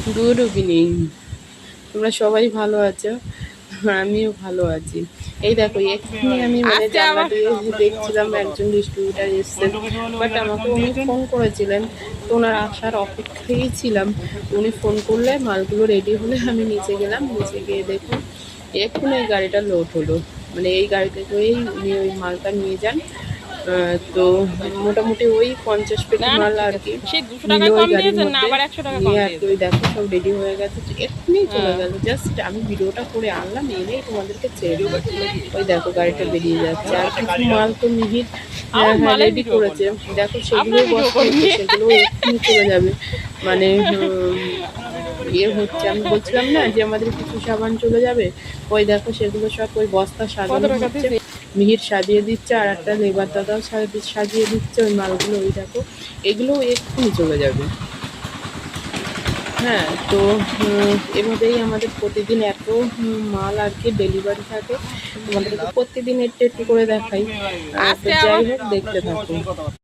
Good evening. তোমরা সবাই ভালো আছো? আমিও ভালো আছি। এই দেখো এক্ষুনি আমি মানে জানলা দিয়ে দেখছিলাম একজন ডিস্ট্রিবিউটার এসছেন, বাট আমাকে উনি ফোন করেছিলেন, তো ওনার আসার অপেক্ষায় ছিলাম। উনি ফোন করলে মালগুলো রেডি হলে আমি নিচে গেলাম, নিচে গিয়ে দেখুন এক্ষুনি এই গাড়িটা লোড হলো। মানে এই গাড়িতে করেই উনি ওই মালটা নিয়ে যান। তো মোটামুটি ওই 50 পেটি মাল আর কি নিল ওই গাড়ির মধ্যে নিয়ে আর কি। ওই দেখো সব রেডি হয়ে গেছে, এক্ষুনি চলে গেল। জাস্ট আমি ভিডিওটা করে আনলাম, এনেই তোমাদেরকে ছেড়ে দেবো। ওই দেখো গাড়িটা বেরিয়ে যাচ্ছে। আর কিছু মাল তো মিহির রেডি করেছে, দেখো সেগুলোই বস্তা সেগুলো এক্ষুনি চলে যাবে। মানে ইয়ে হচ্ছে, আমি বলছিলাম না যে আমাদের কিছু সাবান চলে যাবে, ওই দেখো সেগুলো সব ওই বস্তা সাজানো হচ্ছে। মিহির সাজিয়ে দিচ্ছে আর একটা লেবার দাদাও সাজিয়ে দিচ্ছে ওই মালগুলো। ওই দেখো এগুলো এক্ষুনি চলে যাবে। হ্যাঁ, তো এভাবেই আমাদের প্রতিদিন এত মাল আর কি ডেলিভারি থাকে। তোমাদেরকে প্রতিদিন একটু একটু করে দেখাই। তো যাই হোক, দেখতে থাকুন।